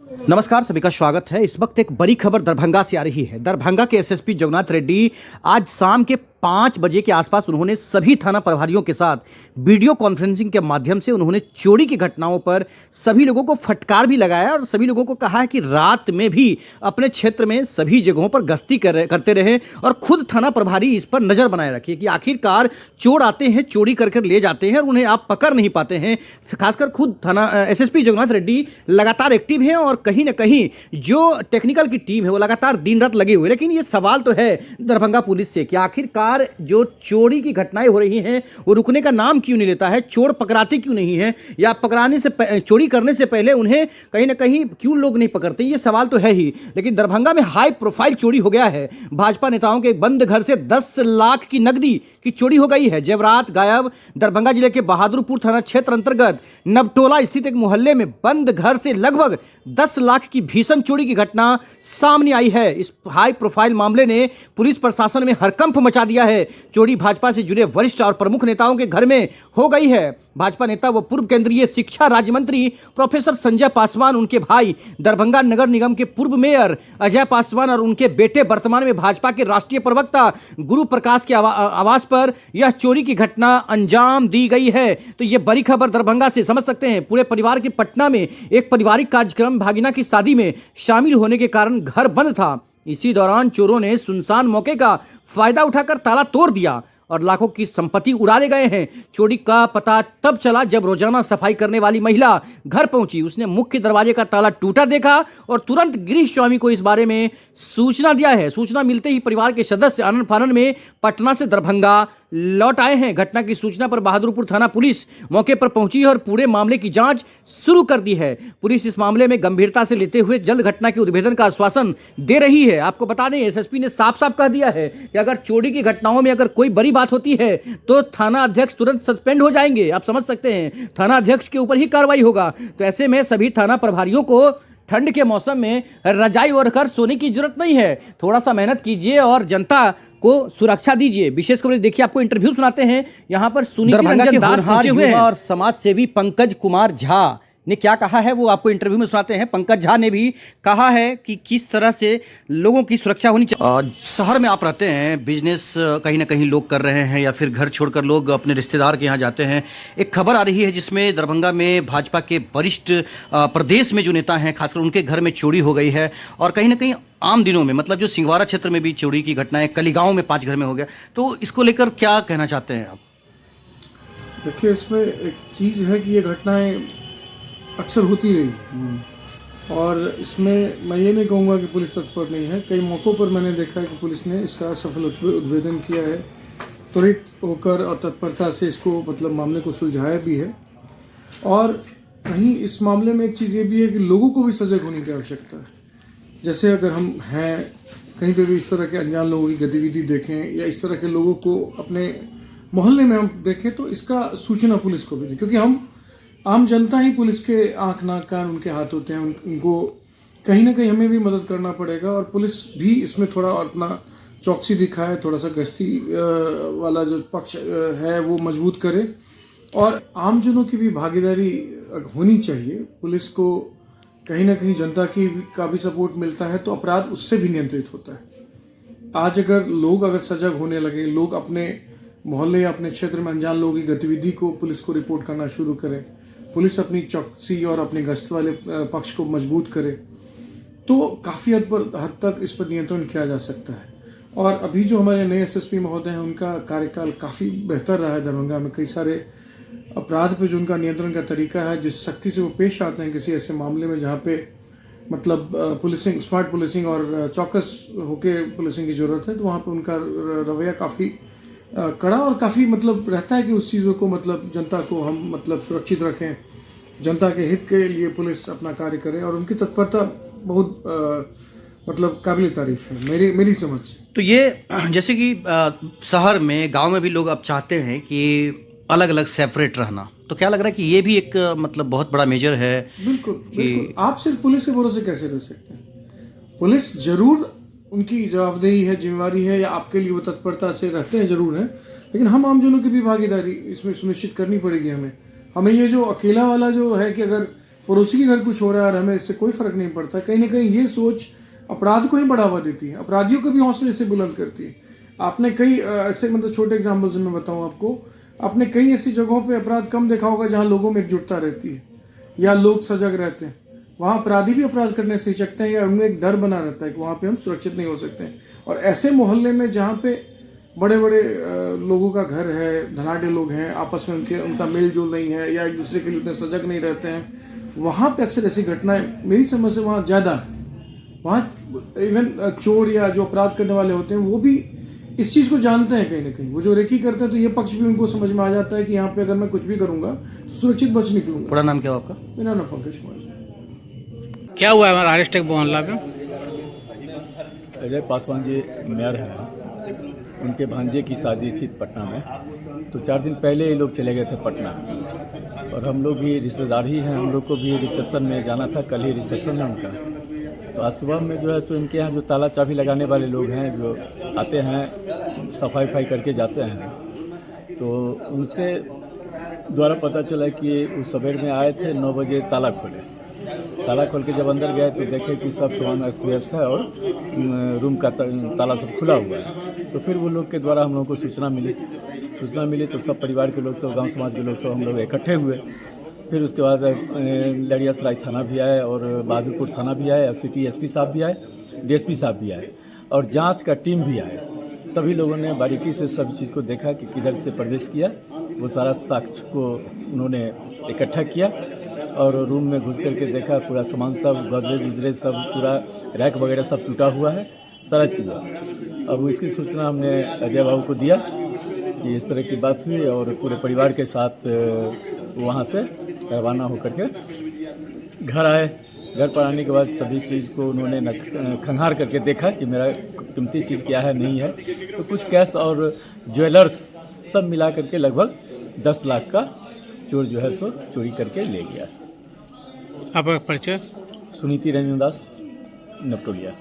नमस्कार, सभी का स्वागत है। इस वक्त एक बड़ी खबर दरभंगा से आ रही है। दरभंगा के एसएसपी जगन्नाथ रेड्डी आज शाम के 5 बजे के आसपास उन्होंने सभी थाना प्रभारियों के साथ वीडियो कॉन्फ्रेंसिंग के माध्यम से उन्होंने चोरी की घटनाओं पर सभी लोगों को फटकार भी लगाया और सभी लोगों को कहा है कि रात में भी अपने क्षेत्र में सभी जगहों पर गश्ती करते रहे और खुद थाना प्रभारी इस पर नजर बनाए रखिए कि आखिरकार चोर आते हैं, चोरी कर ले जाते हैं और उन्हें आप पकड़ नहीं पाते हैं। खासकर खुद थाना एसएसपी जगन्नाथ रेड्डी लगातार एक्टिव हैं और कहीं ना कहीं जो टेक्निकल की टीम है वो लगातार दिन रात लगे हुए। लेकिन ये सवाल तो है दरभंगा पुलिस से कि आखिरकार जो चोरी की घटनाएं हो रही हैं वो रुकने का नाम क्यों नहीं लेता है, चोर पकड़ाते क्यों नहीं है, या पकड़ाने से चोरी करने से पहले उन्हें कहीं ना कहीं क्यों लोग नहीं पकड़ते, ये सवाल तो है ही। लेकिन दरभंगा में हाई प्रोफाइल चोरी हो गया है। भाजपा नेताओं के बंद घर से 10 लाख की नकदी की चोरी हो गई है। जेवरात गायब। दरभंगा जिले के बहादुरपुर थाना क्षेत्र अंतर्गत नवटोला स्थित एक मोहल्ले में बंद घर से लगभग 10 लाख की भीषण चोरी की घटना सामने आई है। इस हाई प्रोफाइल मामले ने पुलिस प्रशासन में हड़कंप मचा दिया है। चोरी भाजपा से जुड़े वरिष्ठ और प्रमुख नेताओं के घर में हो गई है। भाजपा नेता व पूर्व केंद्रीय शिक्षा राज्य मंत्री प्रोफेसर संजय पासवान, उनके भाई दरभंगा नगर निगम के पूर्व मेयर अजय पासवान और उनके बेटे वर्तमान में भाजपा के राष्ट्रीय प्रवक्ता गुरु प्रकाश के आवास पर यह चोरी की घटना अंजाम दी गई है। तो यह बड़ी खबर दरभंगा से समझ सकते हैं। पूरे परिवार के पटना में एक पारिवारिक कार्यक्रम भागिना की शादी में शामिल होने के कारण घर बंद था। इसी दौरान चोरों ने सुनसान मौके का फायदा उठाकर ताला तोड़ दिया और लाखों की संपत्ति उड़ा ले गए हैं। चोरी का पता तब चला जब रोजाना सफाई करने वाली महिला घर पहुंची। उसने मुख्य दरवाजे का ताला टूटा देखा और तुरंत गृह स्वामी को इस बारे में सूचना दिया है। सूचना मिलते ही परिवार के सदस्य आनन फानन में पटना से दरभंगा लौट आए हैं। घटना की सूचना पर बहादुरपुर थाना पुलिस मौके पर पहुंची है और पूरे मामले की जांच शुरू कर दी है। पुलिस इस मामले में गंभीरता से लेते हुए जल्द घटना के उद्भेदन का आश्वासन दे रही है। आपको बता दें, एसएसपी ने साफ साफ कह दिया है कि अगर चोरी की घटनाओं में अगर कोई बड़ी बात होती है तो थाना अध्यक्ष तुरंत सस्पेंड हो जाएंगे। आप समझ सकते हैं, थाना अध्यक्ष के ऊपर ही कार्रवाई होगा। तो ऐसे में सभी थाना प्रभारियों को ठंड के मौसम में रजाई ओढ़कर सोने की जरूरत नहीं है। थोड़ा सा मेहनत कीजिए और जनता को सुरक्षा दीजिए। विशेष खबर देखिए, आपको इंटरव्यू सुनाते हैं। यहाँ पर सुनीति रंजन दास पहुंचे हुए हैं और समाज सेवी पंकज कुमार झा ने क्या कहा है वो आपको इंटरव्यू में सुनाते हैं। पंकज झा ने भी कहा है कि किस तरह से लोगों की सुरक्षा होनी चाहिए। शहर में आप रहते हैं, बिजनेस कहीं ना कहीं लोग कर रहे हैं या फिर घर छोड़कर लोग अपने रिश्तेदार के यहाँ जाते हैं। एक खबर आ रही है जिसमें दरभंगा में भाजपा के वरिष्ठ प्रदेश में जो नेता हैं, खासकर उनके घर में चोरी हो गई है। और कहीं ना कहीं आम दिनों में, मतलब जो सिंगवारा क्षेत्र में भी चोरी की घटनाएं, कलीगांव में 5 घर में हो गया। तो इसको लेकर क्या कहना चाहते हैं आप? देखिए, इसमें एक चीज़ है कि ये घटनाएं अक्सर होती रही और इसमें मैं ये नहीं कहूँगा कि पुलिस तत्पर नहीं है। कई मौक़ों पर मैंने देखा है कि पुलिस ने इसका सफल उद्भेदन किया है, त्वरित होकर और तत्परता से इसको मतलब मामले को सुलझाया भी है। और कहीं इस मामले में एक चीज़ ये भी है कि लोगों को भी सजग होने की आवश्यकता है। जैसे अगर हम हैं कहीं पे भी इस तरह के अनजान लोगों की गतिविधि देखें या इस तरह के लोगों को अपने मोहल्ले में हम देखें तो इसका सूचना पुलिस को भी दें, क्योंकि हम आम जनता ही पुलिस के आँख नाक कान उनके हाथ होते हैं। उनको कहीं ना कहीं हमें भी मदद करना पड़ेगा और पुलिस भी इसमें थोड़ा अपना चौकसी दिखाए, थोड़ा सा गश्ती वाला जो पक्ष है वो मजबूत करे और आमजनों की भी भागीदारी होनी चाहिए। पुलिस को कहीं ना कहीं जनता का भी सपोर्ट मिलता है तो अपराध उससे भी नियंत्रित होता है। आज अगर लोग सजग होने लगे, लोग अपने मोहल्ले या अपने क्षेत्र में अनजान लोगों की गतिविधि को पुलिस को रिपोर्ट करना शुरू करें, पुलिस अपनी चौकसी और अपने गश्त वाले पक्ष को मजबूत करे, तो काफ़ी हद तक इस पर नियंत्रण किया जा सकता है। और अभी जो हमारे नए एसएसपी महोदय हैं उनका कार्यकाल काफ़ी बेहतर रहा है दरभंगा में। कई सारे अपराध पे जो उनका नियंत्रण का तरीका है, जिस सख्ती से वो पेश आते हैं किसी ऐसे मामले में जहाँ पे मतलब पुलिसिंग, स्मार्ट पुलिसिंग और चौकस होके पुलिसिंग की ज़रूरत है, तो वहाँ पे उनका रवैया काफ़ी कड़ा और काफ़ी मतलब रहता है कि उस चीज़ों को मतलब जनता को हम मतलब सुरक्षित रखें, जनता के हित के लिए पुलिस अपना कार्य करे और उनकी तत्परता बहुत मतलब काबिल तारीफ है मेरी समझ से। तो ये जैसे कि शहर में, गांव में भी लोग अब चाहते हैं कि अलग अलग सेपरेट रहना, तो क्या लग रहा है कि ये भी एक मतलब बहुत बड़ा मेजर है? बिल्कुल। आप सिर्फ पुलिस के भरोसे कैसे रह सकते हैं? पुलिस जरूर उनकी जवाबदेही है, जिम्मेवारी है, या आपके लिए वो तत्परता से रहते हैं जरूर है, लेकिन हम आमजनों की भी भागीदारी इसमें सुनिश्चित करनी पड़ेगी। हमें ये जो अकेला वाला जो है कि अगर पड़ोसी के घर कुछ हो रहा है और हमें इससे कोई फर्क नहीं पड़ता, कहीं ना कहीं ये सोच अपराध को ही बढ़ावा देती है, अपराधियों को भी हौसले से बुलंद करती है। आपने कई ऐसे मतलब छोटे एग्जाम्पल्स में बताऊं आपको, आपने कई ऐसी जगहों पे अपराध कम देखा होगा जहां लोगों में एकजुटता रहती है या लोग सजग रहते हैं। वहां अपराधी भी अपराध करने से हिचकते हैं या उनमें एक डर बना रहता है कि वहां पे हम सुरक्षित नहीं हो सकते हैं। और ऐसे मोहल्ले में जहाँ पे बड़े बड़े लोगों का घर है, धनाढ़ लोग हैं, आपस में उनका मेल जोल नहीं है या एक दूसरे के लिए उतने सजग नहीं रहते हैं, वहाँ पे अक्सर ऐसी घटनाएं मेरी समझ से वहाँ ज़्यादा है। वहाँ इवन चोर या जो अपराध करने वाले होते हैं वो भी इस चीज़ को जानते हैं, कहीं ना कहीं वो जो रेकी करते हैं तो ये पक्ष भी उनको समझ में आ जाता है कि यहाँ पे अगर मैं कुछ भी करूंगा तो सुरक्षित बच निकलूंगा। पूरा नाम क्या हुआ आपका? मेरा नाम पंकज कुमार। क्या हुआ हमारा अरेस्ट मोहल्ला में? अजय पासवान जी मेयर हैं, उनके भांजे की शादी थी पटना में, तो 4 दिन पहले ये लोग चले गए थे पटना, और हम लोग भी रिश्तेदार ही हैं, हम लोग को भी रिसेप्शन में जाना था, कल ही रिसेप्शन है उनका। तो आज सुबह में जो है सो इनके यहाँ जो ताला चाबी लगाने वाले लोग हैं जो आते हैं सफाई वफाई करके जाते हैं, तो उनसे द्वारा पता चला कि उस सवेर में आए थे 9 बजे ताला खोले। ताला खोल के जब अंदर गए तो देखे कि सब सामान अस्त व्यस्त है और रूम का ताला सब खुला हुआ है। तो फिर वो लोग के द्वारा हम लोगों को सूचना मिली तो सब परिवार के लोग, सब गांव समाज के लोग, सब हम लोग इकट्ठे हुए। फिर उसके बाद लड़ियासराय थाना भी आए और बहादुरपुर थाना भी आए, सिटी एसपी साहब भी आए, डीएसपी साहब भी आए और जांच का टीम भी आए। सभी लोगों ने बारीकी से सब चीज़ को देखा कि किधर से प्रवेश किया, वो सारा साक्ष्य को उन्होंने इकट्ठा किया और रूम में घुस करके देखा पूरा सामान सब गोदरेज सब पूरा रैक वगैरह सब टूटा हुआ है, सारा चीज़। अब इसकी सूचना हमने अजय बाबू को दिया कि इस तरह की बात हुई और पूरे परिवार के साथ वहाँ से रवाना होकर के घर आए। घर पर आने के बाद सभी चीज़ को उन्होंने खंगार करके देखा कि मेरा कीमती चीज़ क्या है नहीं है, तो कुछ कैश और ज्वेलर्स सब मिला करके लगभग 10 लाख का चोर जो है सो चोरी करके ले गया। आपका परिचय? सुनीति रंजन दास, नपटोलिया।